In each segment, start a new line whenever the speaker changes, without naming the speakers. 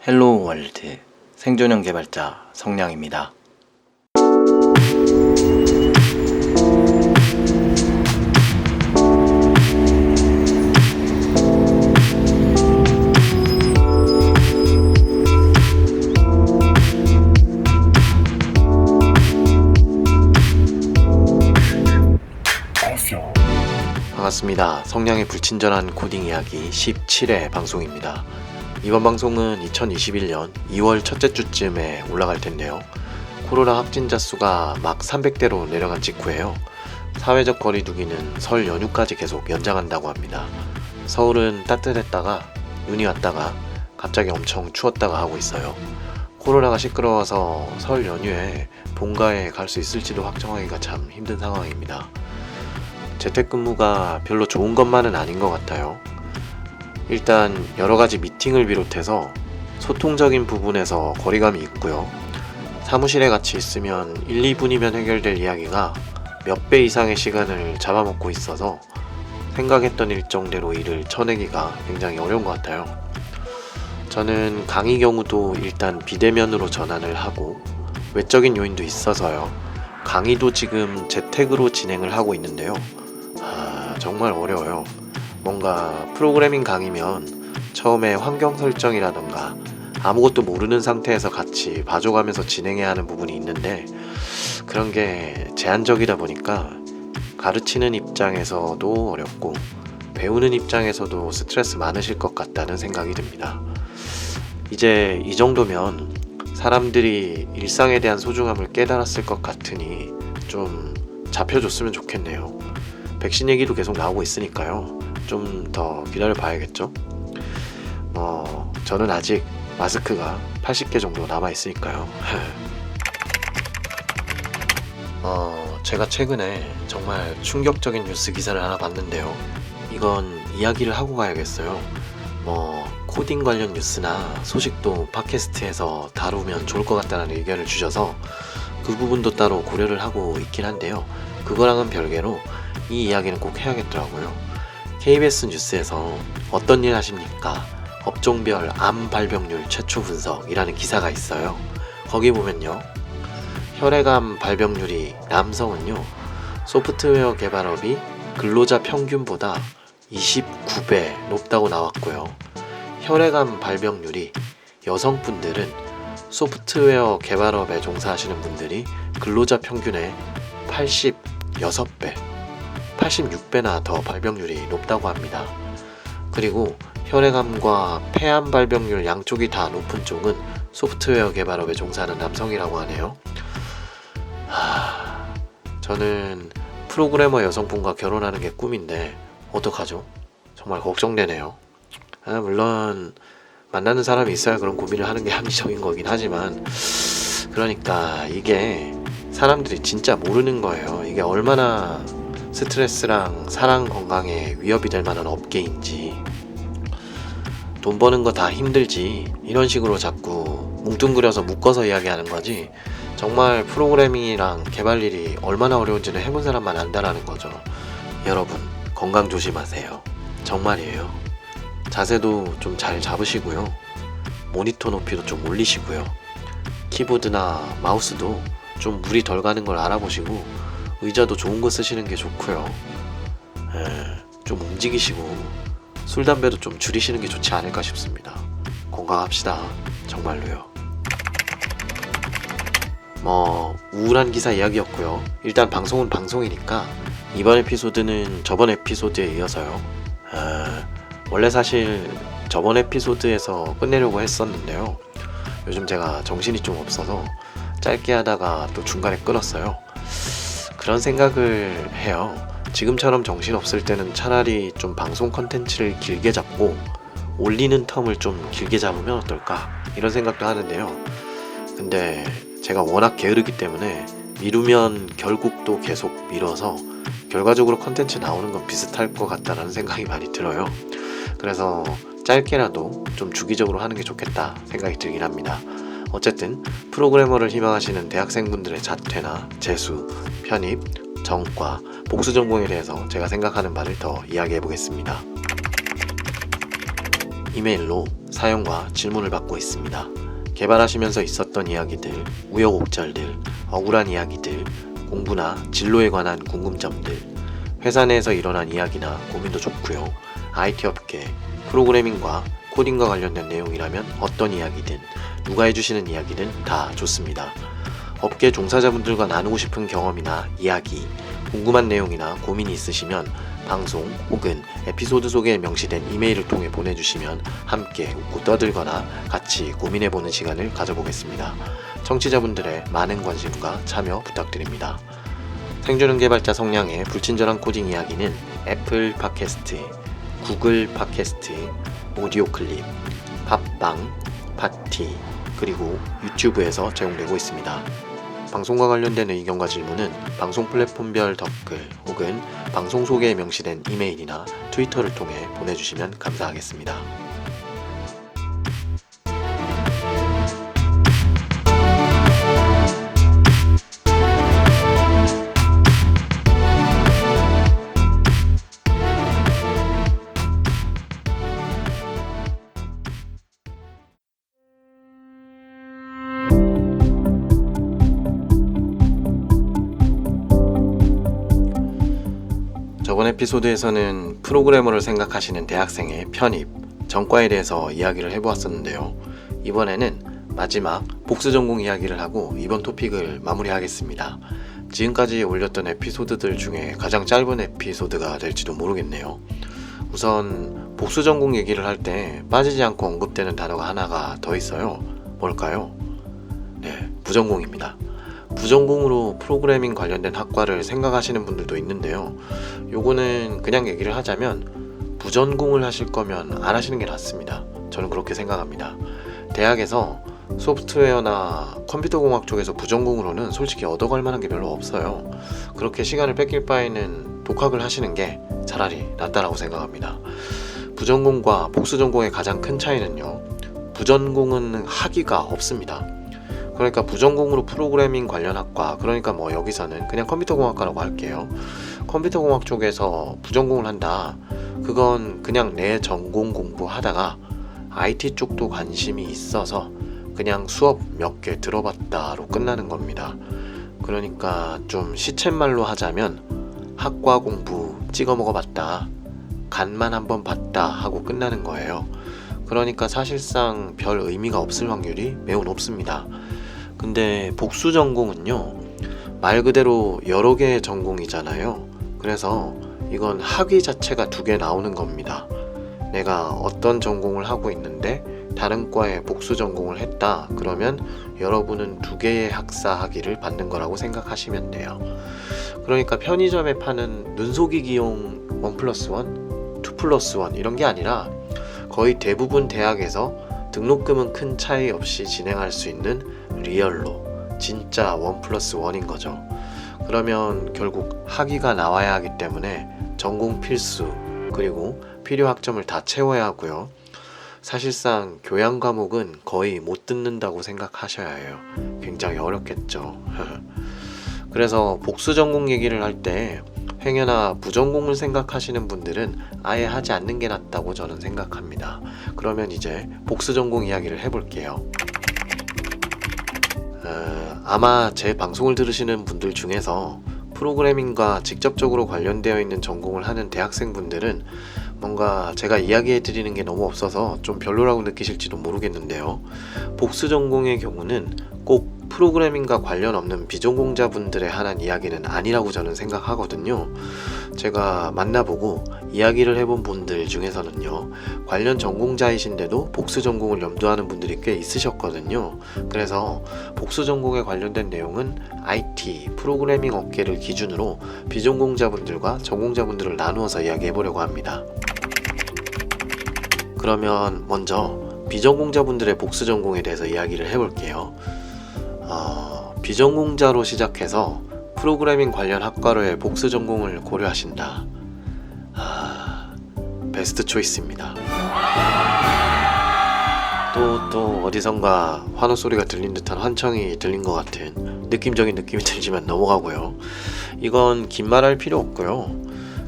헬로우 월드 생존형 개발자 성량입니다. 반갑습니다. 성량의 불친절한 코딩 이야기 17회 방송입니다. 이번 방송은 2021년 2월 첫째 주쯤에 올라갈 텐데요. 코로나 확진자 수가 막 300대로 내려간 직후에요. 사회적 거리두기는 설 연휴까지 계속 연장한다고 합니다. 서울은 따뜻했다가 눈이 왔다가 갑자기 엄청 추웠다가 하고 있어요. 코로나가 시끄러워서 설 연휴에 본가에 갈 수 있을지도 확정하기가 참 힘든 상황입니다. 재택근무가 별로 좋은 것만은 아닌 것 같아요. 일단 여러가지 미팅을 비롯해서 소통적인 부분에서 거리감이 있고요. 사무실에 같이 있으면 1, 2분이면 해결될 이야기가 몇 배 이상의 시간을 잡아먹고 있어서 생각했던 일정대로 일을 쳐내기가 굉장히 어려운 것 같아요. 저는 강의 경우도 일단 비대면으로 전환을 하고 외적인 요인도 있어서요. 강의도 지금 재택으로 진행을 하고 있는데요. 정말 어려워요. 뭔가 프로그래밍 강의면 처음에 환경 설정이라던가 아무것도 모르는 상태에서 같이 봐줘가면서 진행해야 하는 부분이 있는데 그런 게 제한적이다 보니까 가르치는 입장에서도 어렵고 배우는 입장에서도 스트레스 많으실 것 같다는 생각이 듭니다. 이제 이 정도면 사람들이 일상에 대한 소중함을 깨달았을 것 같으니 좀 잡혀줬으면 좋겠네요. 백신 얘기도 계속 나오고 있으니까요. 좀 더 기다려 봐야겠죠? 저는 아직 마스크가 80개 정도 남아있으니까요. 제가 최근에 정말 충격적인 뉴스 기사를 하나 봤는데요. 이건 이야기를 하고 가야겠어요. 코딩 관련 뉴스나 소식도 팟캐스트에서 다루면 좋을 것 같다는 의견을 주셔서 그 부분도 따로 고려를 하고 있긴 한데요. 그거랑은 별개로 이 이야기는 꼭 해야겠더라고요. KBS 뉴스에서 어떤 일 하십니까? 업종별 암 발병률 최초 분석이라는 기사가 있어요. 거기 보면요. 혈액암 발병률이 남성은요. 소프트웨어 개발업이 근로자 평균보다 29배 높다고 나왔고요. 혈액암 발병률이 여성분들은 소프트웨어 개발업에 종사하시는 분들이 근로자 평균의 86배, 86배나 더 발병률이 높다고 합니다. 그리고 혈액암과 폐암 발병률 양쪽이 다 높은 쪽은 소프트웨어 개발업에 종사하는 남성이라고 하네요. 저는 프로그래머 여성분과 결혼하는 게 꿈인데 어떡하죠? 정말 걱정되네요. 물론 만나는 사람이 있어야 그런 고민을 하는 게 합리적인 거긴 하지만 그러니까 이게 사람들이 진짜 모르는 거예요. 이게 얼마나 스트레스랑 사랑 건강에 위협이 될 만한 업계인지. 돈 버는 거 다 힘들지 이런 식으로 자꾸 뭉뚱그려서 묶어서 이야기하는 거지 정말 프로그래밍이랑 개발 일이 얼마나 어려운지는 해본 사람만 안다라는 거죠. 여러분 건강 조심하세요. 정말이에요. 자세도 좀 잘 잡으시고요. 모니터 높이도 좀 올리시고요. 키보드나 마우스도 좀 물이 덜 가는 걸 알아보시고 의자도 좋은 거 쓰시는 게 좋고요. 좀 움직이시고 술, 담배도 좀 줄이시는 게 좋지 않을까 싶습니다. 건강합시다. 정말로요. 우울한 기사 이야기였고요. 일단 방송은 방송이니까 이번 에피소드는 저번 에피소드에 이어서요. 원래 사실 저번 에피소드에서 끝내려고 했었는데요. 요즘 제가 정신이 좀 없어서 짧게 하다가 또 중간에 끊었어요. 그런 생각을 해요. 지금처럼 정신없을 때는 차라리 좀 방송 컨텐츠를 길게 잡고 올리는 텀을 좀 길게 잡으면 어떨까 이런 생각도 하는데요. 근데 제가 워낙 게으르기 때문에 미루면 결국 또 계속 미뤄서 결과적으로 컨텐츠 나오는 건 비슷할 것 같다는 생각이 많이 들어요. 그래서 짧게라도 좀 주기적으로 하는 게 좋겠다 생각이 들긴 합니다. 어쨌든 프로그래머를 희망하시는 대학생분들의 자퇴나 재수, 편입, 전과, 복수 전공에 대해서 제가 생각하는 바를 더 이야기해 보겠습니다. 이메일로 사연과 질문을 받고 있습니다. 개발하시면서 있었던 이야기들, 우여곡절들, 억울한 이야기들, 공부나 진로에 관한 궁금점들, 회사 내에서 일어난 이야기나 고민도 좋고요. IT 업계, 프로그래밍과 코딩과 관련된 내용이라면 어떤 이야기든, 누가 해주시는 이야기든 다 좋습니다. 업계 종사자분들과 나누고 싶은 경험이나 이야기, 궁금한 내용이나 고민이 있으시면 방송 혹은 에피소드 속에 명시된 이메일을 통해 보내주시면 함께 웃고 떠들거나 같이 고민해보는 시간을 가져보겠습니다. 청취자분들의 많은 관심과 참여 부탁드립니다. 생존형 개발자 성량의 불친절한 코딩 이야기는 애플 팟캐스트, 구글 팟캐스트, 오디오 클립, 팟빵, 팟티, 그리고 유튜브에서 제공되고 있습니다. 방송과 관련된 의견과 질문은 방송 플랫폼별 댓글 혹은 방송 소개에 명시된 이메일이나 트위터를 통해 보내주시면 감사하겠습니다. 저번 에피소드에서는 프로그래머를 생각하시는 대학생의 편입, 전과에 대해서 이야기를 해보았었는데요. 이번에는 마지막 복수 전공 이야기를 하고 이번 토픽을 마무리하겠습니다. 지금까지 올렸던 에피소드들 중에 가장 짧은 에피소드가 될지도 모르겠네요. 우선 복수 전공 얘기를 할 때 빠지지 않고 언급되는 단어가 하나가 더 있어요. 뭘까요? 네, 부전공입니다. 부전공으로 프로그래밍 관련된 학과를 생각하시는 분들도 있는데요. 요거는 그냥 얘기를 하자면 부전공을 하실 거면 안 하시는 게 낫습니다. 저는 그렇게 생각합니다. 대학에서 소프트웨어나 컴퓨터공학 쪽에서 부전공으로는 솔직히 얻어갈 만한 게 별로 없어요. 그렇게 시간을 뺏길 바에는 독학을 하시는 게 차라리 낫다라고 생각합니다. 부전공과 복수전공의 가장 큰 차이는요, 부전공은 학위가 없습니다. 그러니까 부전공으로 프로그래밍 관련 학과, 그러니까 뭐 여기서는 그냥 컴퓨터공학과라고 할게요. 컴퓨터공학 쪽에서 부전공을 한다. 그건 그냥 내 전공 공부하다가 IT 쪽도 관심이 있어서 그냥 수업 몇 개 들어봤다로 끝나는 겁니다. 그러니까 좀 시쳇말로 하자면 학과 공부 찍어 먹어봤다, 간만 한번 봤다 하고 끝나는 거예요. 그러니까 사실상 별 의미가 없을 확률이 매우 높습니다. 근데 복수 전공은요, 말 그대로 여러 개의 전공이잖아요. 그래서 이건 학위 자체가 2개 나오는 겁니다. 내가 어떤 전공을 하고 있는데 다른 과에 복수 전공을 했다 그러면 여러분은 2개의 학사 학위를 받는 거라고 생각하시면 돼요. 그러니까 편의점에 파는 눈속이기용 1+1, 2+1 이런 게 아니라 거의 대부분 대학에서 등록금은 큰 차이 없이 진행할 수 있는 리얼로 진짜 1+1인 거죠. 그러면 결국 학위가 나와야 하기 때문에 전공 필수 그리고 필요 학점을 다 채워야 하고요. 사실상 교양 과목은 거의 못 듣는다고 생각하셔야 해요. 굉장히 어렵겠죠. 그래서 복수 전공 얘기를 할 때 행여나 부전공을 생각하시는 분들은 아예 하지 않는 게 낫다고 저는 생각합니다. 그러면 이제 복수 전공 이야기를 해볼게요. 아마 제 방송을 들으시는 분들 중에서 프로그래밍과 직접적으로 관련되어 있는 전공을 하는 대학생분들은 뭔가 제가 이야기해 드리는 게 너무 없어서 좀 별로라고 느끼실지도 모르겠는데요. 복수 전공의 경우는 꼭 프로그래밍과 관련 없는 비전공자분들에 한한 이야기는 아니라고 저는 생각하거든요. 제가 만나보고 이야기를 해본 분들 중에서는요, 관련 전공자이신데도 복수 전공을 염두하는 분들이 꽤 있으셨거든요. 그래서 복수 전공에 관련된 내용은 IT, 프로그래밍 업계를 기준으로 비전공자분들과 전공자분들을 나누어서 이야기해보려고 합니다. 그러면 먼저 비전공자분들의 복수 전공에 대해서 이야기를 해볼게요. 비전공자로 시작해서 프로그래밍 관련 학과로의 복수 전공을 고려하신다. 베스트 초이스입니다. 또 어디선가 환호 소리가 들린 듯한 환청이 들린 것 같은 느낌적인 느낌이 들지만 넘어가고요. 이건 긴 말할 필요 없고요.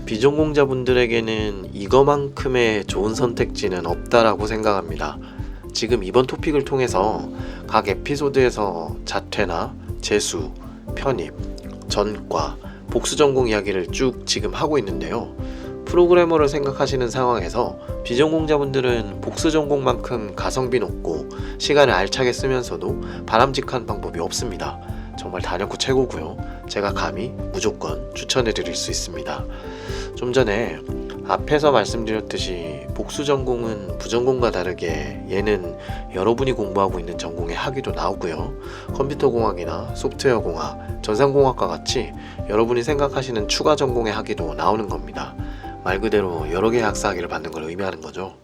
비전공자분들에게는 이거만큼의 좋은 선택지는 없다라고 생각합니다. 지금 이번 토픽을 통해서 각 에피소드에서 자퇴나 재수, 편입, 전과, 복수 전공 이야기를 쭉 지금 하고 있는데요. 프로그래머를 생각하시는 상황에서 비전공자분들은 복수 전공만큼 가성비 높고 시간을 알차게 쓰면서도 바람직한 방법이 없습니다. 정말 단연코 최고고요. 제가 감히 무조건 추천해 드릴 수 있습니다. 좀 전에 앞에서 말씀드렸듯이 복수 전공은 부전공과 다르게 얘는 여러분이 공부하고 있는 전공의 학위도 나오고요. 컴퓨터공학이나 소프트웨어공학, 전산공학과 같이 여러분이 생각하시는 추가 전공의 학위도 나오는 겁니다. 말 그대로 여러 개의 학사 학위를 받는 걸 의미하는 거죠.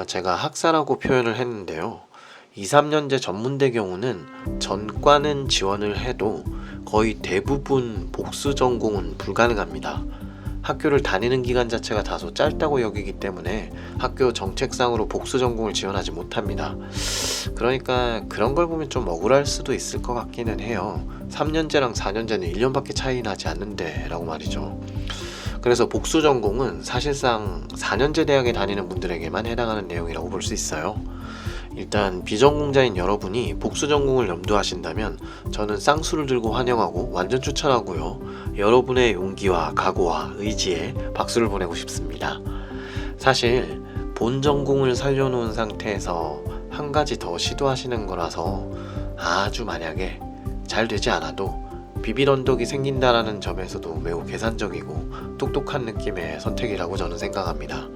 제가 학사라고 표현을 했는데요. 2, 3년제 전문대 경우는 전과는 지원을 해도 거의 대부분 복수 전공은 불가능합니다. 학교를 다니는 기간 자체가 다소 짧다고 여기기 때문에 학교 정책상으로 복수 전공을 지원하지 못합니다. 그러니까 그런 걸 보면 좀 억울할 수도 있을 것 같기는 해요. 3년제랑 4년제는 1년밖에 차이 나지 않는데 라고 말이죠. 그래서 복수 전공은 사실상 4년제 대학에 다니는 분들에게만 해당하는 내용이라고 볼 수 있어요. 일단 비전공자인 여러분이 복수 전공을 염두하신다면 저는 쌍수를 들고 환영하고 완전 추천하고요. 여러분의 용기와 각오와 의지에 박수를 보내고 싶습니다. 사실 본 전공을 살려놓은 상태에서 한 가지 더 시도하시는 거라서 아주 만약에 잘 되지 않아도 비빌 언덕이 생긴다라는 점에서도 매우 계산적이고 똑똑한 느낌의 선택이라고 저는 생각합니다.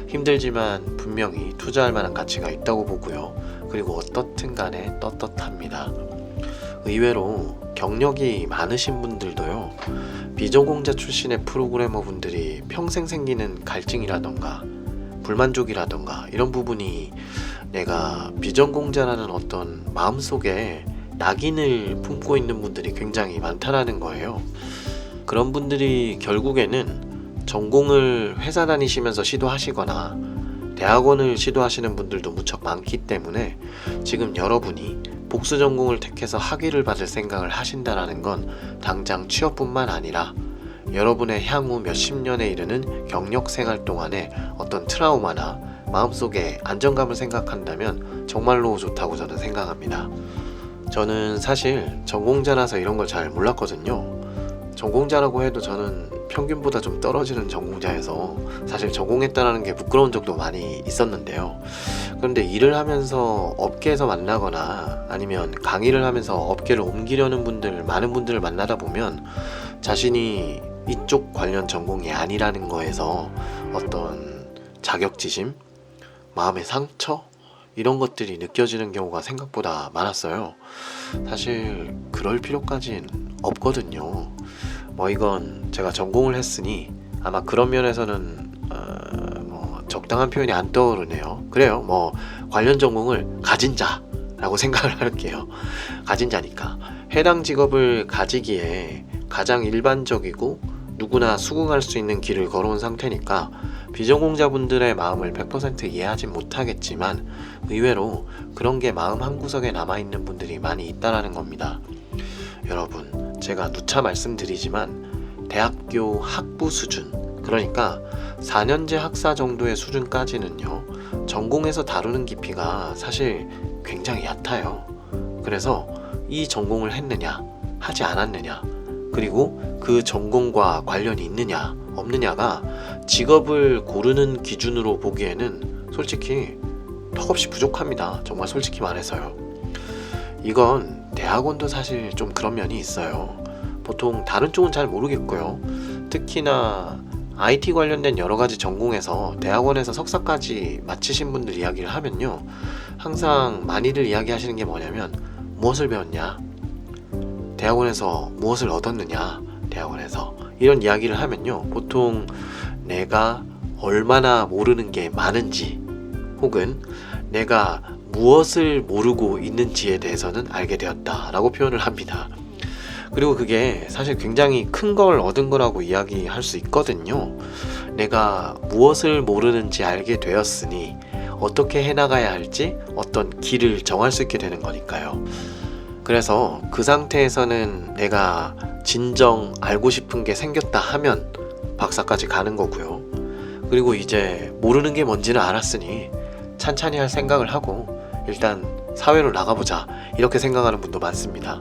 힘들지만 분명히 투자할 만한 가치가 있다고 보고요. 그리고 어떻든 간에 떳떳합니다. 의외로 경력이 많으신 분들도요. 비전공자 출신의 프로그래머 분들이 평생 생기는 갈증이라던가 불만족이라던가 이런 부분이 내가 비전공자라는 어떤 마음속에 낙인을 품고 있는 분들이 굉장히 많다라는 거예요. 그런 분들이 결국에는 전공을 회사 다니시면서 시도하시거나 대학원을 시도하시는 분들도 무척 많기 때문에 지금 여러분이 복수 전공을 택해서 학위를 받을 생각을 하신다라는 건 당장 취업뿐만 아니라 여러분의 향후 몇십 년에 이르는 경력 생활 동안의 어떤 트라우마나 마음속에 안정감을 생각한다면 정말로 좋다고 저는 생각합니다. 저는 사실 전공자라서 이런 걸 잘 몰랐거든요. 전공자라고 해도 저는 평균보다 좀 떨어지는 전공자여서 사실 전공했다는 게 부끄러운 적도 많이 있었는데요. 그런데 일을 하면서 업계에서 만나거나 아니면 강의를 하면서 업계를 옮기려는 분들, 많은 분들을 만나다 보면 자신이 이쪽 관련 전공이 아니라는 거에서 어떤 자격지심, 마음의 상처? 이런 것들이 느껴지는 경우가 생각보다 많았어요. 사실 그럴 필요까진 없거든요. 이건 제가 전공을 했으니 아마 그런 면에서는 적당한 표현이 안 떠오르네요. 그래요. 관련 전공을 가진 자라고 생각을 할게요. 가진 자니까 해당 직업을 가지기에 가장 일반적이고 누구나 수긍할 수 있는 길을 걸어온 상태니까 비전공자분들의 마음을 100% 이해하진 못하겠지만 의외로 그런 게 마음 한구석에 남아있는 분들이 많이 있다라는 겁니다. 여러분, 제가 누차 말씀드리지만 대학교 학부 수준, 그러니까 4년제 학사 정도의 수준까지는요, 전공에서 다루는 깊이가 사실 굉장히 얕아요. 그래서 이 전공을 했느냐, 하지 않았느냐, 그리고 그 전공과 관련이 있느냐, 없느냐가 직업을 고르는 기준으로 보기에는 솔직히 턱없이 부족합니다. 정말 솔직히 말해서요. 이건 대학원도 사실 좀 그런 면이 있어요. 보통 다른 쪽은 잘 모르겠고요. 특히나 IT 관련된 여러 가지 전공에서 대학원에서 석사까지 마치신 분들 이야기를 하면요, 항상 많이들 이야기하시는 게 뭐냐면 무엇을 배웠냐? 대학원에서 무엇을 얻었느냐? 대학원에서 이런 이야기를 하면요, 보통 내가 얼마나 모르는 게 많은지 혹은 내가 무엇을 모르고 있는지에 대해서는 알게 되었다 라고 표현을 합니다. 그리고 그게 사실 굉장히 큰 걸 얻은 거라고 이야기할 수 있거든요. 내가 무엇을 모르는지 알게 되었으니 어떻게 해나가야 할지 어떤 길을 정할 수 있게 되는 거니까요. 그래서 그 상태에서는 내가 진정 알고 싶은 게 생겼다 하면 박사까지 가는 거고요. 그리고 이제 모르는 게 뭔지는 알았으니 찬찬히 할 생각을 하고 일단 사회로 나가보자 이렇게 생각하는 분도 많습니다.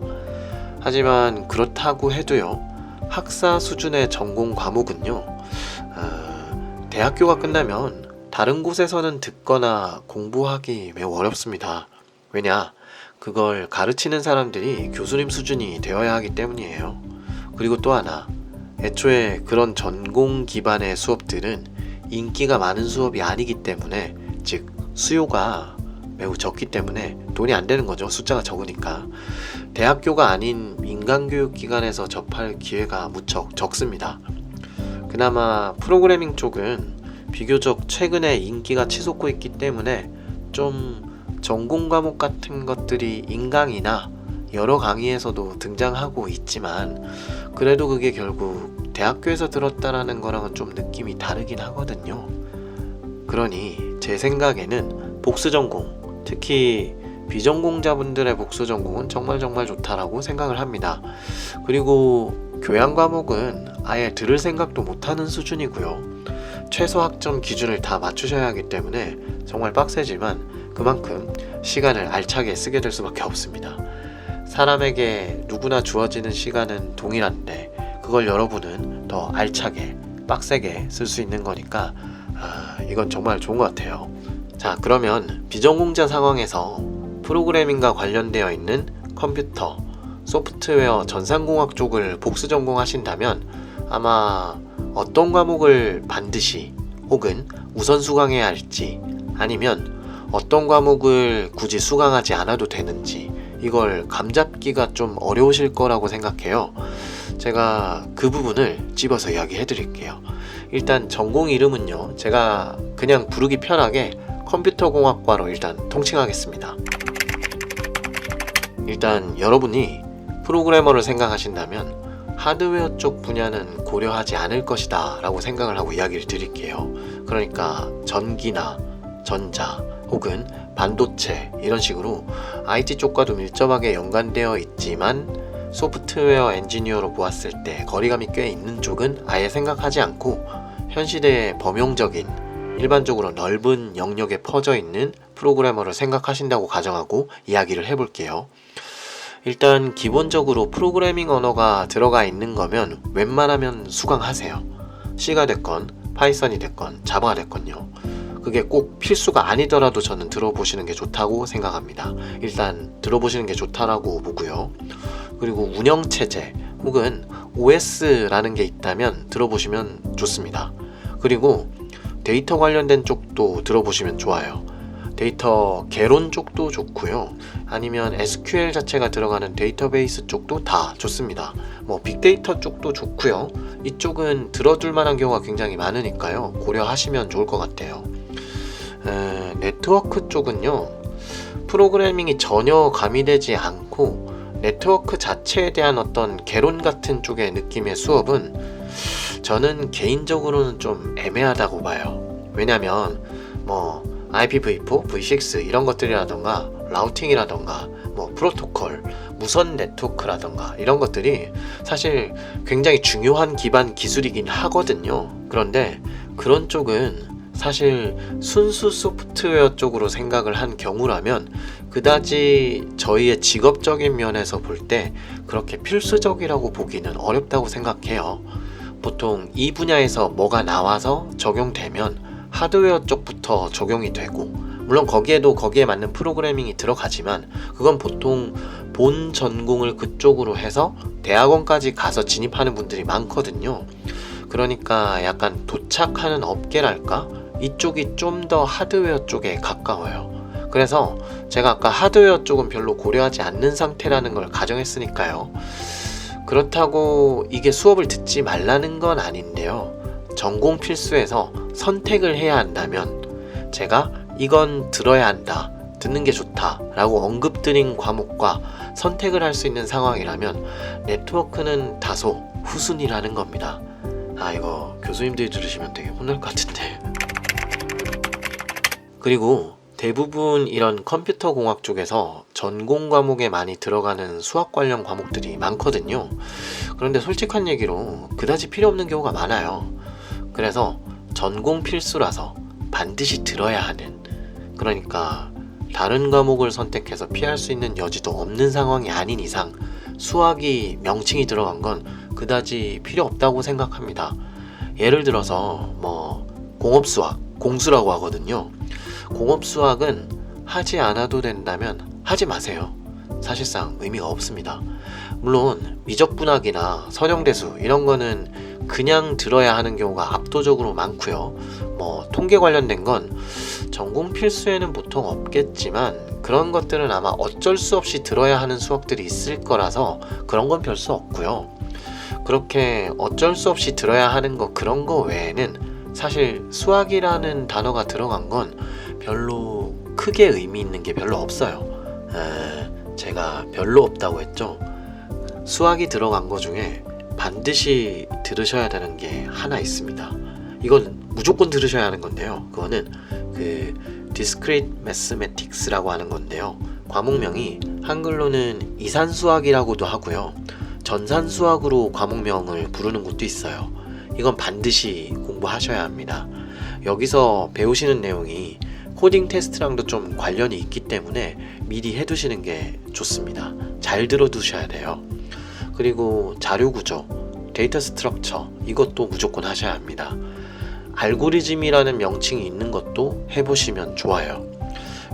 하지만 그렇다고 해도요, 학사 수준의 전공 과목은요, 대학교가 끝나면 다른 곳에서는 듣거나 공부하기 매우 어렵습니다. 왜냐? 그걸 가르치는 사람들이 교수님 수준이 되어야 하기 때문이에요. 그리고 또 하나, 애초에 그런 전공 기반의 수업들은 인기가 많은 수업이 아니기 때문에, 즉 수요가 매우 적기 때문에 돈이 안 되는 거죠. 숫자가 적으니까. 대학교가 아닌 민간교육기관에서 접할 기회가 무척 적습니다. 그나마 프로그래밍 쪽은 비교적 최근에 인기가 치솟고 있기 때문에 좀 전공 과목 같은 것들이 인강이나 여러 강의에서도 등장하고 있지만, 그래도 그게 결국 대학교에서 들었다라는 거랑은 좀 느낌이 다르긴 하거든요. 그러니 제 생각에는 복수전공, 특히 비전공자분들의 복수전공은 정말 좋다라고 생각을 합니다. 그리고 교양 과목은 아예 들을 생각도 못하는 수준이고요. 최소 학점 기준을 다 맞추셔야 하기 때문에 정말 빡세지만 그만큼 시간을 알차게 쓰게 될 수밖에 없습니다. 사람에게 누구나 주어지는 시간은 동일한데 그걸 여러분은 더 알차게 빡세게 쓸 수 있는 거니까 이건 정말 좋은 것 같아요. 자, 그러면 비전공자 상황에서 프로그래밍과 관련되어 있는 컴퓨터, 소프트웨어, 전산공학 쪽을 복수 전공하신다면 아마 어떤 과목을 반드시 혹은 우선 수강해야 할지, 아니면 어떤 과목을 굳이 수강하지 않아도 되는지 이걸 감잡기가 좀 어려우실 거라고 생각해요. 제가 그 부분을 집어서 이야기해 드릴게요. 일단 전공 이름은요, 제가 그냥 부르기 편하게 컴퓨터공학과로 일단 통칭하겠습니다. 일단 여러분이 프로그래머를 생각하신다면 하드웨어 쪽 분야는 고려하지 않을 것이다 라고 생각을 하고 이야기를 드릴게요. 그러니까 전기나 전자 혹은 반도체 이런 식으로 IT 쪽과도 밀접하게 연관되어 있지만 소프트웨어 엔지니어로 보았을 때 거리감이 꽤 있는 쪽은 아예 생각하지 않고 현 시대의 범용적인 일반적으로 넓은 영역에 퍼져 있는 프로그래머를 생각하신다고 가정하고 이야기를 해볼게요. 일단 기본적으로 프로그래밍 언어가 들어가 있는 거면 웬만하면 수강하세요. C가 됐건 파이썬이 됐건 자바가 됐건요. 그게 꼭 필수가 아니더라도 저는 들어보시는 게 좋다고 생각합니다. 일단 들어보시는 게 좋다라고 보고요. 그리고 운영체제 혹은 OS라는 게 있다면 들어보시면 좋습니다. 그리고 데이터 관련된 쪽도 들어보시면 좋아요. 데이터 개론 쪽도 좋고요. 아니면 SQL 자체가 들어가는 데이터베이스 쪽도 다 좋습니다. 빅데이터 쪽도 좋고요. 이쪽은 들어둘 만한 경우가 굉장히 많으니까요. 고려하시면 좋을 것 같아요. 네트워크 쪽은요, 프로그래밍이 전혀 가미되지 않고 네트워크 자체에 대한 어떤 개론 같은 쪽의 느낌의 수업은 저는 개인적으로는 좀 애매하다고 봐요. 왜냐면 IPv4, v6 이런 것들이라던가 라우팅이라던가 프로토콜, 무선 네트워크라던가 이런 것들이 사실 굉장히 중요한 기반 기술이긴 하거든요. 그런데 그런 쪽은 사실 순수 소프트웨어 쪽으로 생각을 한 경우라면 그다지 저희의 직업적인 면에서 볼 때 그렇게 필수적이라고 보기는 어렵다고 생각해요. 보통 이 분야에서 뭐가 나와서 적용되면 하드웨어 쪽부터 적용이 되고, 물론 거기에 맞는 프로그래밍이 들어가지만 그건 보통 본 전공을 그쪽으로 해서 대학원까지 가서 진입하는 분들이 많거든요. 그러니까 약간 도착하는 업계랄까? 이쪽이 좀 더 하드웨어 쪽에 가까워요. 그래서 제가 아까 하드웨어 쪽은 별로 고려하지 않는 상태라는 걸 가정했으니까요. 그렇다고 이게 수업을 듣지 말라는 건 아닌데요. 전공 필수에서 선택을 해야 한다면 제가 이건 들어야 한다, 듣는 게 좋다 라고 언급드린 과목과 선택을 할 수 있는 상황이라면 네트워크는 다소 후순위라는 겁니다. 이거 교수님들이 들으시면 되게 혼날 것 같은데. 그리고 대부분 이런 컴퓨터 공학 쪽에서 전공 과목에 많이 들어가는 수학 관련 과목들이 많거든요. 그런데 솔직한 얘기로 그다지 필요 없는 경우가 많아요. 그래서 전공 필수라서 반드시 들어야 하는, 그러니까 다른 과목을 선택해서 피할 수 있는 여지도 없는 상황이 아닌 이상 수학이 명칭이 들어간 건 그다지 필요 없다고 생각합니다. 예를 들어서 공업수학, 공수라고 하거든요. 공업수학은 하지 않아도 된다면 하지 마세요. 사실상 의미가 없습니다. 물론 미적분학이나 선형대수 이런 거는 그냥 들어야 하는 경우가 압도적으로 많고요. 통계 관련된 건 전공 필수에는 보통 없겠지만 그런 것들은 아마 어쩔 수 없이 들어야 하는 수학들이 있을 거라서 그런 건 별 수 없고요. 그렇게 어쩔 수 없이 들어야 하는 거, 그런 거 외에는 사실 수학이라는 단어가 들어간 건 별로 크게 의미 있는 게 별로 없어요. 제가 별로 없다고 했죠. 수학이 들어간 거 중에 반드시 들으셔야 되는 게 하나 있습니다. 이건 무조건 들으셔야 하는 건데요. 그거는 Discrete Mathematics라고 하는 건데요. 과목명이 한글로는 이산수학이라고도 하고요. 전산수학으로 과목명을 부르는 곳도 있어요. 이건 반드시 공부하셔야 합니다. 여기서 배우시는 내용이 코딩 테스트랑도 좀 관련이 있기 때문에 미리 해두시는 게 좋습니다. 잘 들어두셔야 돼요. 그리고 자료구조, 데이터 스트럭처, 이것도 무조건 하셔야 합니다. 알고리즘이라는 명칭이 있는 것도 해보시면 좋아요.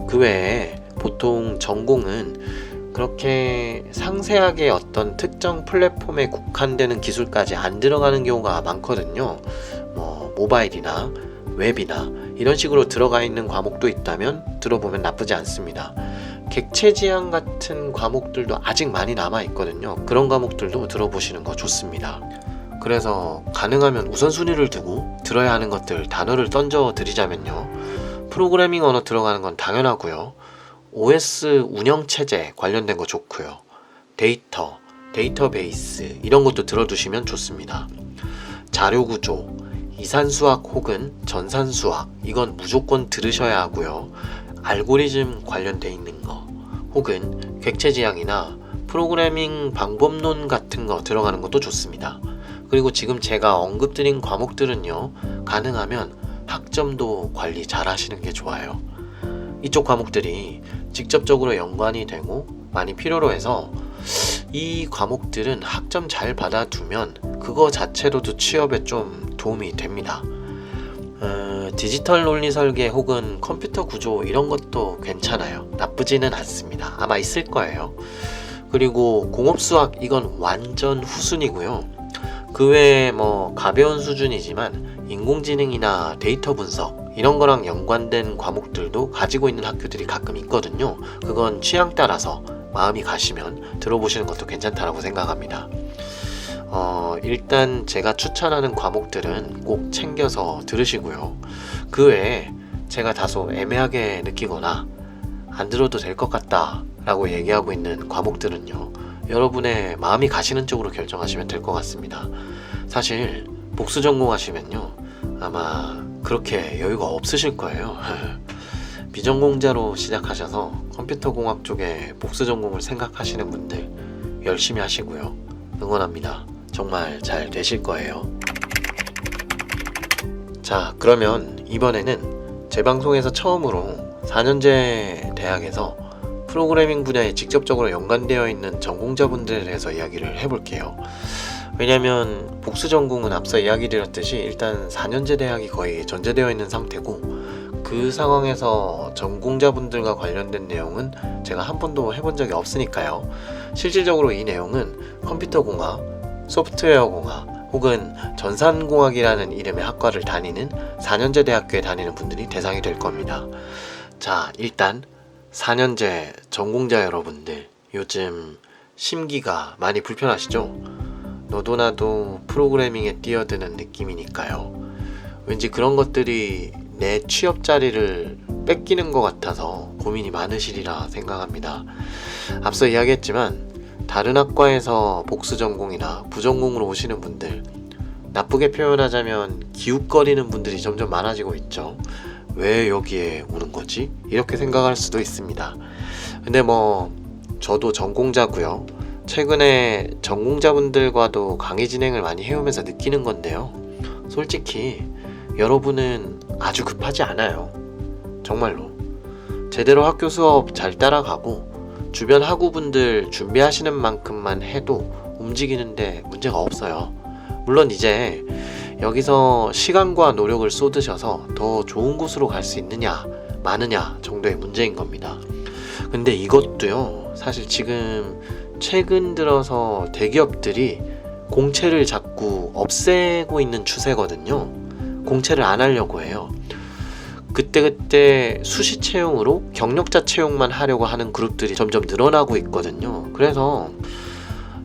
그 외에 보통 전공은 그렇게 상세하게 어떤 특정 플랫폼에 국한되는 기술까지 안 들어가는 경우가 많거든요. 모바일이나 웹이나 이런 식으로 들어가 있는 과목도 있다면 들어보면 나쁘지 않습니다. 객체지향 같은 과목들도 아직 많이 남아 있거든요. 그런 과목들도 들어보시는 거 좋습니다. 그래서 가능하면 우선순위를 두고 들어야 하는 것들 단어를 던져 드리자면요. 프로그래밍 언어 들어가는 건 당연하고요. OS 운영체제 관련된 거 좋고요. 데이터, 데이터베이스 이런 것도 들어두시면 좋습니다. 자료구조, 이산수학 혹은 전산수학 이건 무조건 들으셔야 하고요. 알고리즘 관련돼 있는 거 혹은 객체지향이나 프로그래밍 방법론 같은 거 들어가는 것도 좋습니다. 그리고 지금 제가 언급드린 과목들은요, 가능하면 학점도 관리 잘 하시는 게 좋아요. 이쪽 과목들이 직접적으로 연관이 되고 많이 필요로 해서 이 과목들은 학점 잘 받아두면 그거 자체로도 취업에 좀 도움이 됩니다. 디지털 논리 설계 혹은 컴퓨터 구조 이런 것도 괜찮아요. 나쁘지는 않습니다. 아마 있을 거예요. 그리고 공업수학 이건 완전 후순이고요. 그 외에 가벼운 수준이지만 인공지능이나 데이터 분석 이런 거랑 연관된 과목들도 가지고 있는 학교들이 가끔 있거든요. 그건 취향 따라서 마음이 가시면 들어보시는 것도 괜찮다라고 생각합니다. 일단 제가 추천하는 과목들은 꼭 챙겨서 들으시고요. 그 외에 제가 다소 애매하게 느끼거나 안 들어도 될 것 같다 라고 얘기하고 있는 과목들은요, 여러분의 마음이 가시는 쪽으로 결정하시면 될 것 같습니다. 사실 복수 전공하시면요, 아마 그렇게 여유가 없으실 거예요. 비전공자로 시작하셔서 컴퓨터공학 쪽에 복수 전공을 생각하시는 분들 열심히 하시고요. 응원합니다. 정말 잘 되실 거예요. 자, 그러면 이번에는 제 방송에서 처음으로 4년제 대학에서 프로그래밍 분야에 직접적으로 연관되어 있는 전공자분들에 대해서 이야기를 해볼게요. 왜냐면 복수 전공은 앞서 이야기 드렸듯이 일단 4년제 대학이 거의 전제되어 있는 상태고, 그 상황에서 전공자분들과 관련된 내용은 제가 한 번도 해본 적이 없으니까요. 실질적으로 이 내용은 컴퓨터공학, 소프트웨어공학 혹은 전산공학이라는 이름의 학과를 다니는 4년제 대학교에 다니는 분들이 대상이 될 겁니다. 자, 일단 4년제 전공자 여러분들, 요즘 심기가 많이 불편하시죠? 너도 나도 프로그래밍에 뛰어드는 느낌이니까요. 왠지 그런 것들이 내 취업 자리를 뺏기는 것 같아서 고민이 많으시리라 생각합니다. 앞서 이야기했지만 다른 학과에서 복수 전공이나 부전공으로 오시는 분들, 나쁘게 표현하자면 기웃거리는 분들이 점점 많아지고 있죠. 왜 여기에 오는 거지? 이렇게 생각할 수도 있습니다. 근데 저도 전공자고요. 최근에 전공자분들과도 강의 진행을 많이 해오면서 느끼는 건데요. 솔직히 여러분은 아주 급하지 않아요. 정말로. 제대로 학교 수업 잘 따라가고 주변 학우분들 준비하시는 만큼만 해도 움직이는데 문제가 없어요. 물론 이제 여기서 시간과 노력을 쏟으셔서 더 좋은 곳으로 갈 수 있느냐 마느냐 정도의 문제인 겁니다. 근데 이것도요, 사실 지금 최근 들어서 대기업들이 공채를 자꾸 없애고 있는 추세거든요. 공채를 안 하려고 해요. 그때그때 수시 채용으로 경력자 채용만 하려고 하는 그룹들이 점점 늘어나고 있거든요. 그래서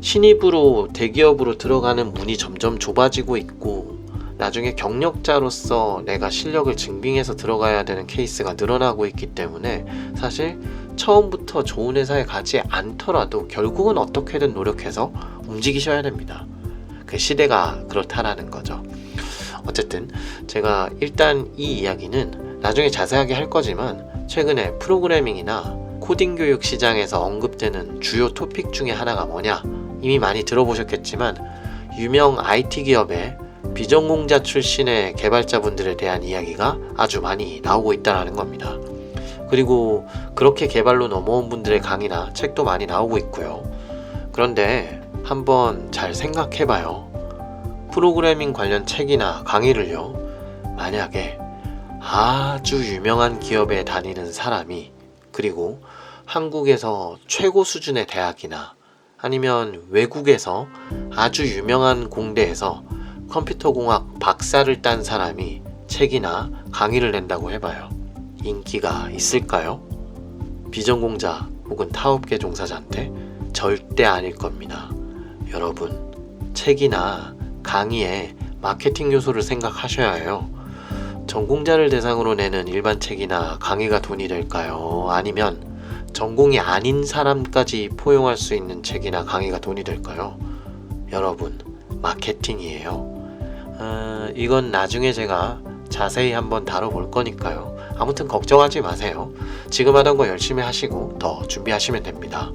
신입으로 대기업으로 들어가는 문이 점점 좁아지고 있고, 나중에 경력자로서 내가 실력을 증빙해서 들어가야 되는 케이스가 늘어나고 있기 때문에 사실 처음부터 좋은 회사에 가지 않더라도 결국은 어떻게든 노력해서 움직이셔야 됩니다. 그 시대가 그렇다라는 거죠. 어쨌든 제가 일단 이 이야기는 나중에 자세하게 할 거지만, 최근에 프로그래밍이나 코딩 교육 시장에서 언급되는 주요 토픽 중에 하나가 뭐냐, 이미 많이 들어보셨겠지만 유명 IT 기업의 비전공자 출신의 개발자분들에 대한 이야기가 아주 많이 나오고 있다는 겁니다. 그리고 그렇게 개발로 넘어온 분들의 강의나 책도 많이 나오고 있고요. 그런데 한번 잘 생각해봐요. 프로그래밍 관련 책이나 강의를요, 만약에 아주 유명한 기업에 다니는 사람이, 그리고 한국에서 최고 수준의 대학이나 아니면 외국에서 아주 유명한 공대에서 컴퓨터공학 박사를 딴 사람이 책이나 강의를 낸다고 해봐요. 인기가 있을까요? 비전공자 혹은 타업계 종사자한테? 절대 아닐 겁니다. 여러분, 책이나 강의에 마케팅 요소를 생각하셔야 해요. 전공자를 대상으로 내는 일반 책이나 강의가 돈이 될까요? 아니면 전공이 아닌 사람까지 포용할 수 있는 책이나 강의가 돈이 될까요? 여러분, 마케팅이에요. 이건 나중에 제가 자세히 한번 다뤄볼 거니까요. 아무튼 걱정하지 마세요. 지금 하던 거 열심히 하시고 더 준비하시면 됩니다.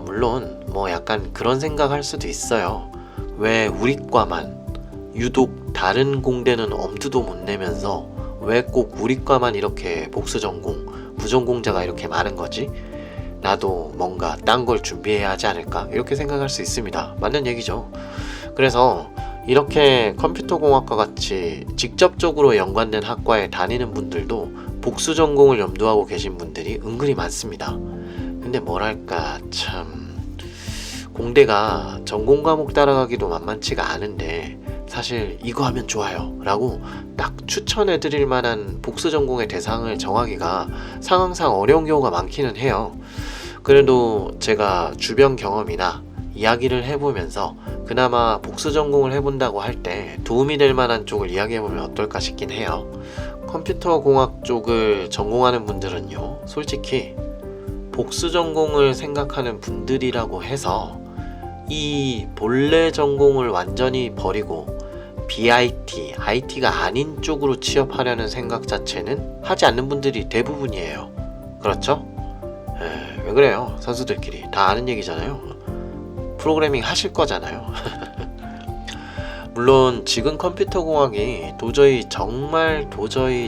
물론 뭐 약간 그런 생각할 수도 있어요. 왜 우리 과만, 유독 다른 공대는 엄두도 못 내면서 왜 꼭 우리 과만 이렇게 복수전공, 부전공자가 이렇게 많은 거지? 나도 뭔가 딴 걸 준비해야 하지 않을까? 이렇게 생각할 수 있습니다. 맞는 얘기죠. 그래서 이렇게 컴퓨터공학과 같이 직접적으로 연관된 학과에 다니는 분들도 복수 전공을 염두하고 계신 분들이 은근히 많습니다. 근데 뭐랄까, 참 공대가 전공 과목 따라가기도 만만치가 않은데, 사실 이거 하면 좋아요 라고 딱 추천해 드릴 만한 복수 전공의 대상을 정하기가 상황상 어려운 경우가 많기는 해요. 그래도 제가 주변 경험이나 이야기를 해보면서 그나마 복수 전공을 해본다고 할 때 도움이 될 만한 쪽을 이야기해보면 어떨까 싶긴 해요. 컴퓨터 공학 쪽을 전공하는 분들은요, 솔직히 복수 전공을 생각하는 분들이라고 해서 이 본래 전공을 완전히 버리고 BIT, IT가 아닌 쪽으로 취업하려는 생각 자체는 하지 않는 분들이 대부분이에요. 그렇죠? 왜 그래요? 선수들끼리 다 아는 얘기잖아요. 프로그래밍 하실 거잖아요. 물론 지금 컴퓨터공학이 도저히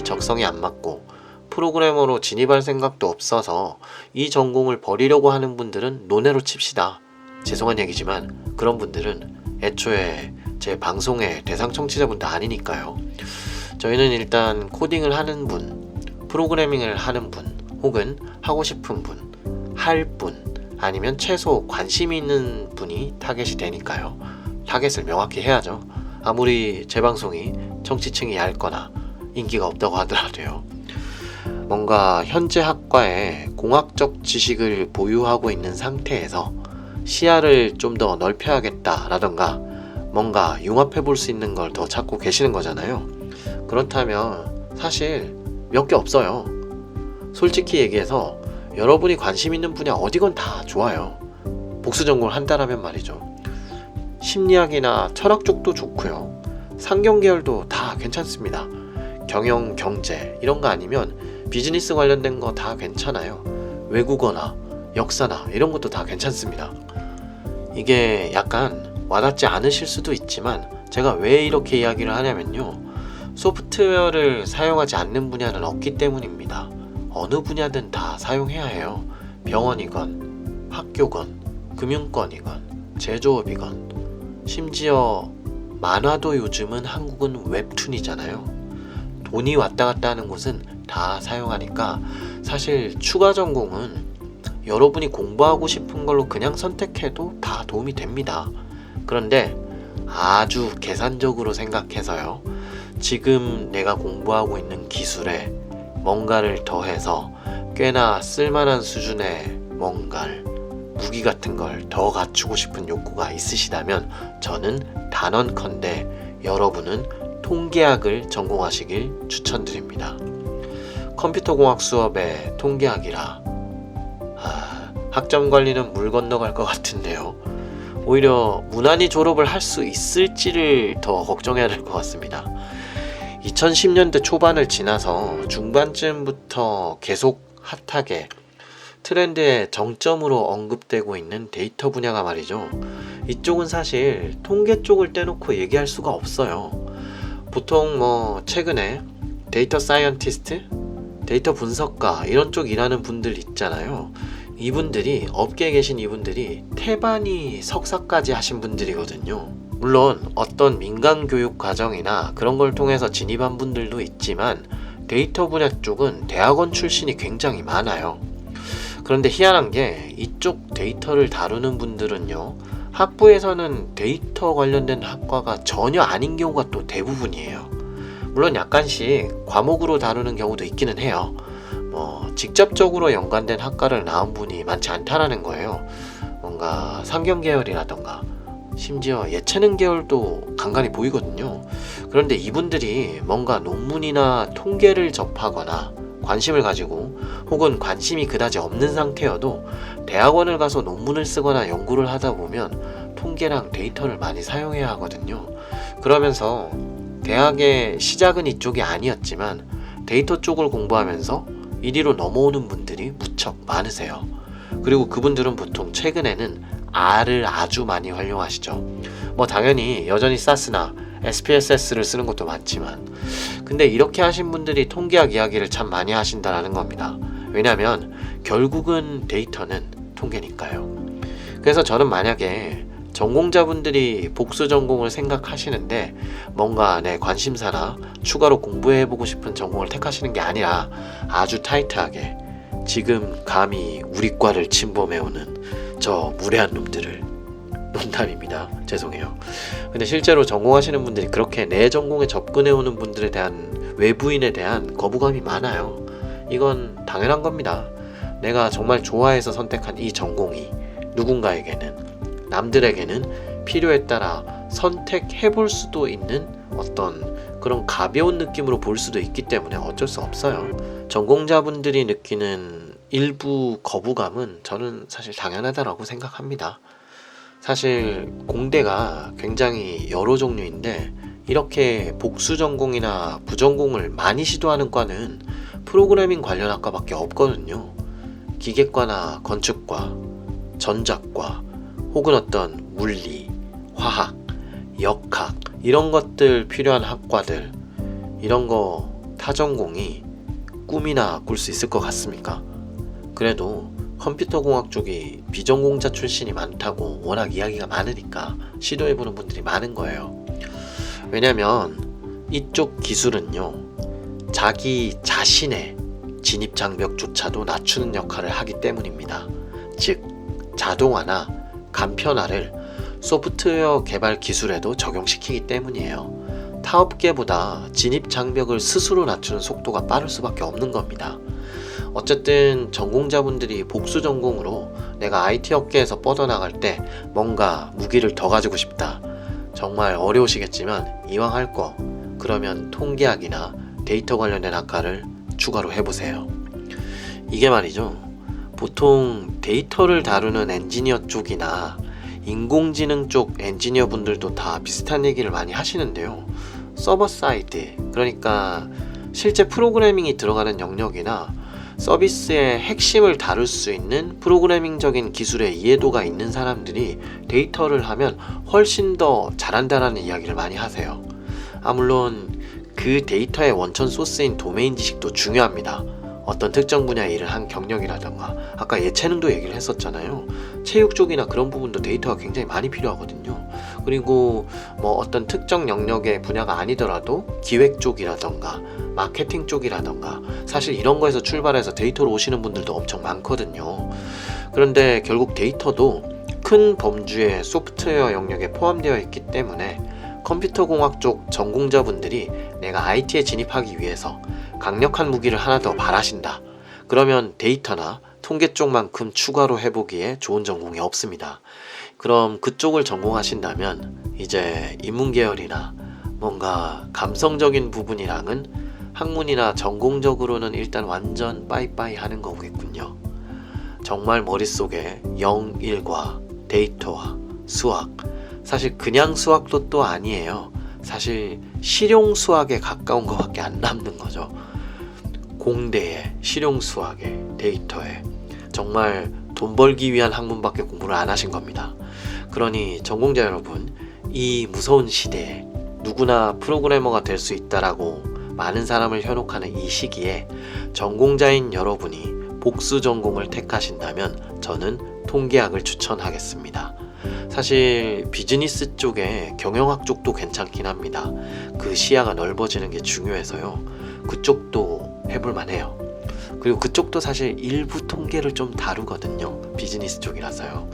적성이 안 맞고 프로그래머로 진입할 생각도 없어서 이 전공을 버리려고 하는 분들은 논외로 칩시다. 죄송한 얘기지만 그런 분들은 애초에 제 방송의 대상 청취자분도 아니니까요. 저희는 일단 코딩을 하는 분, 프로그래밍을 하는 분, 혹은 하고 싶은 분, 할 분, 아니면 최소 관심이 있는 분이 타겟이 되니까요. 타겟을 명확히 해야죠. 아무리 제 방송이 청취층이 얇거나 인기가 없다고 하더라도요. 뭔가 현재 학과에 공학적 지식을 보유하고 있는 상태에서 시야를 좀 더 넓혀야겠다라던가 뭔가 융합해 볼 수 있는 걸 더 찾고 계시는 거잖아요. 그렇다면 사실 몇 개 없어요. 솔직히 얘기해서 여러분이 관심 있는 분야 어디건 다 좋아요. 복수 전공을 한다라면 말이죠. 심리학이나 철학 쪽도 좋고요. 상경 계열도 다 괜찮습니다. 경영, 경제 이런 거 아니면 비즈니스 관련된 거 다 괜찮아요. 외국어나 역사나 이런 것도 다 괜찮습니다. 이게 약간 와닿지 않으실 수도 있지만 제가 왜 이렇게 이야기를 하냐면요, 소프트웨어를 사용하지 않는 분야는 없기 때문입니다. 어느 분야든 다 사용해야 해요. 병원이건 학교건 금융권이건 제조업이건, 심지어 만화도 요즘은 한국은 웹툰이잖아요. 돈이 왔다 갔다 하는 곳은 다 사용하니까 사실 추가 전공은 여러분이 공부하고 싶은 걸로 그냥 선택해도 다 도움이 됩니다. 그런데 아주 계산적으로 생각해서요, 지금 내가 공부하고 있는 기술에 뭔가를 더해서 꽤나 쓸만한 수준의 뭔가를, 무기 같은 걸 더 갖추고 싶은 욕구가 있으시다면 저는 단언컨대 여러분은 통계학을 전공하시길 추천드립니다. 컴퓨터공학 수업에 통계학이라 학점 관리는 물 건너갈 것 같은데요. 오히려 무난히 졸업을 할 수 있을지를 더 걱정해야 될 것 같습니다. 2010년대 초반을 지나서 중반쯤부터 계속 핫하게 트렌드의 정점으로 언급되고 있는 데이터 분야가 말이죠. 이쪽은 사실 통계 쪽을 떼놓고 얘기할 수가 없어요. 보통 최근에 데이터 사이언티스트, 데이터 분석가 이런 쪽 일하는 분들 있잖아요. 이분들이, 업계에 계신 이분들이 태반이 석사까지 하신 분들이거든요. 물론 어떤 민간 교육 과정이나 그런 걸 통해서 진입한 분들도 있지만 데이터 분야 쪽은 대학원 출신이 굉장히 많아요. 그런데 희한한 게 이쪽 데이터를 다루는 분들은요, 학부에서는 데이터 관련된 학과가 전혀 아닌 경우가 또 대부분이에요. 물론 약간씩 과목으로 다루는 경우도 있기는 해요. 직접적으로 연관된 학과를 나온 분이 많지 않다라는 거예요. 뭔가 상경 계열이라던가 심지어 예체능 계열도 간간히 보이거든요. 그런데 이분들이 뭔가 논문이나 통계를 접하거나 관심을 가지고, 혹은 관심이 그다지 없는 상태여도 대학원을 가서 논문을 쓰거나 연구를 하다 보면 통계랑 데이터를 많이 사용해야 하거든요. 그러면서 대학의 시작은 이쪽이 아니었지만 데이터 쪽을 공부하면서 이리로 넘어오는 분들이 무척 많으세요. 그리고 그분들은 보통 최근에는 R을 아주 많이 활용하시죠. 당연히 여전히 사스나 SPSS를 쓰는 것도 많지만, 근데 이렇게 하신 분들이 통계학 이야기를 참 많이 하신다라는 겁니다. 왜냐하면 결국은 데이터는 통계니까요. 그래서 저는 만약에 전공자분들이 복수 전공을 생각하시는데 뭔가 내 관심사나 추가로 공부해보고 싶은 전공을 택하시는 게 아니라 아주 타이트하게 지금 감히 우리 과를 침범해오는 저 무례한 놈들을, 농담입니다. 죄송해요. 근데 실제로 전공하시는 분들이 그렇게 내 전공에 접근해오는 분들에 대한, 외부인에 대한 거부감이 많아요. 이건 당연한 겁니다. 내가 정말 좋아해서 선택한 이 전공이 누군가에게는, 남들에게는 필요에 따라 선택해볼 수도 있는 어떤 그런 가벼운 느낌으로 볼 수도 있기 때문에 어쩔 수 없어요. 전공자분들이 느끼는 일부 거부감은 저는 사실 당연하다라고 생각합니다. 사실 공대가 굉장히 여러 종류인데 이렇게 복수 전공이나 부전공을 많이 시도하는 과는 프로그래밍 관련 학과밖에 없거든요. 기계과나 건축과, 전작과, 혹은 어떤 물리, 화학, 역학 이런 것들 필요한 학과들, 이런 거 타전공이 꿈이나 꿀 수 있을 것 같습니까? 그래도 컴퓨터공학 쪽이 비전공자 출신이 많다고 워낙 이야기가 많으니까 시도해보는 분들이 많은 거예요. 왜냐면 이쪽 기술은요, 자기 자신의 진입장벽조차도 낮추는 역할을 하기 때문입니다. 즉 자동화나 간편화를 소프트웨어 개발 기술에도 적용시키기 때문이에요. 타 업계보다 진입 장벽을 스스로 낮추는 속도가 빠를 수밖에 없는 겁니다. 어쨌든 전공자분들이 복수 전공으로 내가 IT 업계에서 뻗어나갈 때 뭔가 무기를 더 가지고 싶다, 정말 어려우시겠지만 이왕 할 거 그러면 통계학이나 데이터 관련된 학과를 추가로 해보세요. 이게 말이죠, 보통 데이터를 다루는 엔지니어 쪽이나 인공지능 쪽 엔지니어 분들도 다 비슷한 얘기를 많이 하시는데요. 서버 사이드, 그러니까 실제 프로그래밍이 들어가는 영역이나 서비스의 핵심을 다룰 수 있는 프로그래밍적인 기술의 이해도가 있는 사람들이 데이터를 하면 훨씬 더 잘한다라는 이야기를 많이 하세요. 물론 그 데이터의 원천 소스인 도메인 지식도 중요합니다. 어떤 특정 분야의 일을 한 경력이라던가, 아까 예체능도 얘기를 했었잖아요. 체육 쪽이나 그런 부분도 데이터가 굉장히 많이 필요하거든요. 그리고 뭐 어떤 특정 영역의 분야가 아니더라도 기획 쪽이라던가 마케팅 쪽이라던가, 사실 이런 거에서 출발해서 데이터로 오시는 분들도 엄청 많거든요. 그런데 결국 데이터도 큰 범주의 소프트웨어 영역에 포함되어 있기 때문에 컴퓨터 공학 쪽 전공자분들이 내가 IT에 진입하기 위해서 강력한 무기를 하나 더 바라신다. 그러면 데이터나 통계 쪽만큼 추가로 해보기에 좋은 전공이 없습니다. 그럼 그쪽을 전공하신다면 이제 인문계열이나 뭔가 감성적인 부분이랑은 학문이나 전공적으로는 일단 완전 빠이빠이 하는 거겠군요. 정말 머릿속에 영일과 데이터와 수학, 사실 그냥 수학도 또 아니에요. 사실 실용 수학에 가까운 것밖에 안 남는 거죠. 공대에, 실용 수학에, 데이터에 정말 돈 벌기 위한 학문밖에 공부를 안 하신 겁니다. 그러니 전공자 여러분, 이 무서운 시대에 누구나 프로그래머가 될 수 있다라고 많은 사람을 현혹하는 이 시기에 전공자인 여러분이 복수 전공을 택하신다면 저는 통계학을 추천하겠습니다. 사실 비즈니스 쪽에 경영학 쪽도 괜찮긴 합니다. 그 시야가 넓어지는 게 중요해서요. 그쪽도 해볼만 해요. 그리고 그쪽도 사실 일부 통계를 좀 다루거든요. 비즈니스 쪽이라서요.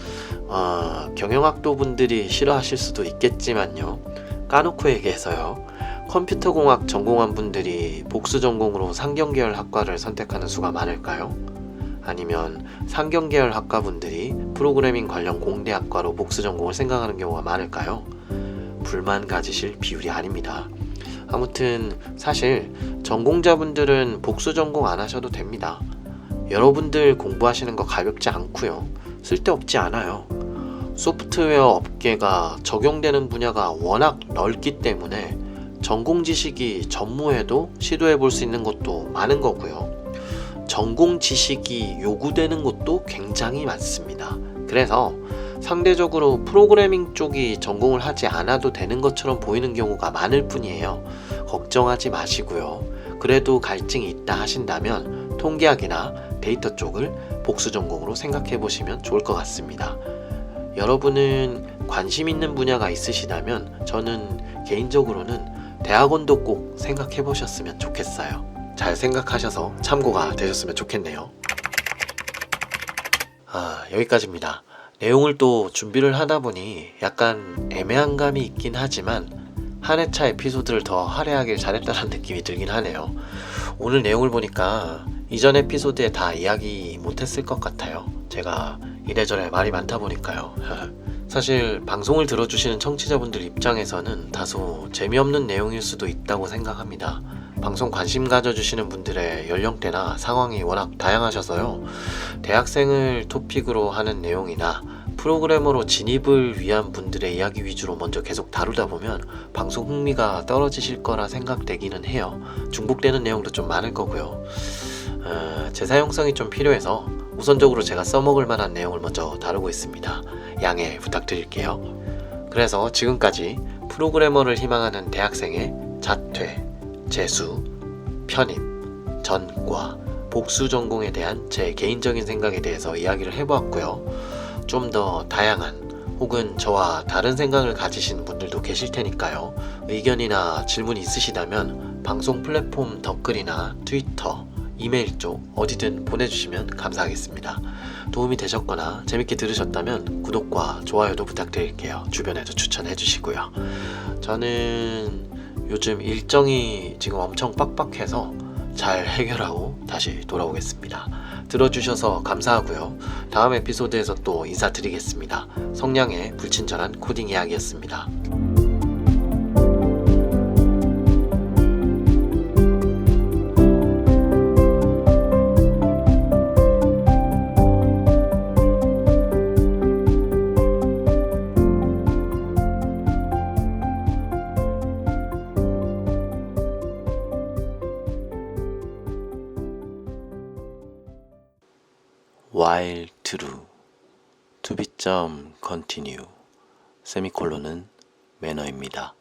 경영학도 분들이 싫어하실 수도 있겠지만요. 까놓고 얘기해서요. 컴퓨터공학 전공한 분들이 복수 전공으로 상경계열 학과를 선택하는 수가 많을까요? 아니면 상경계열 학과분들이 프로그래밍 관련 공대학과로 복수 전공을 생각하는 경우가 많을까요? 불만 가지실 비율이 아닙니다. 아무튼 사실 전공자분들은 복수 전공 안 하셔도 됩니다. 여러분들 공부하시는 거 가볍지 않고요. 쓸데없지 않아요. 소프트웨어 업계가 적용되는 분야가 워낙 넓기 때문에 전공 지식이 전무해도 시도해 볼 수 있는 것도 많은 거고요. 전공 지식이 요구되는 것도 굉장히 많습니다. 그래서 상대적으로 프로그래밍 쪽이 전공을 하지 않아도 되는 것처럼 보이는 경우가 많을 뿐이에요. 걱정하지 마시고요. 그래도 갈증이 있다 하신다면 통계학이나 데이터 쪽을 복수 전공으로 생각해 보시면 좋을 것 같습니다. 여러분은 관심 있는 분야가 있으시다면 저는 개인적으로는 대학원도 꼭 생각해 보셨으면 좋겠어요. 잘 생각하셔서 참고가 되셨으면 좋겠네요. 여기까지입니다. 내용을 또 준비를 하다 보니 약간 애매한 감이 있긴 하지만 한 회차 에피소드를 더 할애하길 잘했다는 느낌이 들긴 하네요. 오늘 내용을 보니까 이전 에피소드에 다 이야기 못했을 것 같아요. 제가 이래저래 말이 많다 보니까요. 사실 방송을 들어주시는 청취자분들 입장에서는 다소 재미없는 내용일 수도 있다고 생각합니다. 방송 관심 가져주시는 분들의 연령대나 상황이 워낙 다양하셔서요. 대학생을 토픽으로 하는 내용이나 프로그래머로 진입을 위한 분들의 이야기 위주로 먼저 계속 다루다 보면 방송 흥미가 떨어지실 거라 생각되기는 해요. 중복되는 내용도 좀 많을 거고요. 재사용성이 좀 필요해서 우선적으로 제가 써먹을 만한 내용을 먼저 다루고 있습니다. 양해 부탁드릴게요. 그래서 지금까지 프로그래머를 희망하는 대학생의 자퇴, 재수, 편입, 전과, 복수 전공에 대한 제 개인적인 생각에 대해서 이야기를 해보았고요. 좀 더 다양한 혹은 저와 다른 생각을 가지신 분들도 계실 테니까요. 의견이나 질문이 있으시다면 방송 플랫폼 댓글이나 트위터, 이메일 쪽 어디든 보내주시면 감사하겠습니다. 도움이 되셨거나 재밌게 들으셨다면 구독과 좋아요도 부탁드릴게요. 주변에도 추천해 주시고요. 저는 요즘 일정이 지금 엄청 빡빡해서 잘 해결하고 다시 돌아오겠습니다. 들어주셔서 감사하고요. 다음 에피소드에서 또 인사드리겠습니다. 성량의 불친절한 코딩 이야기였습니다. while true, to be continue, 세미콜론은 매너입니다.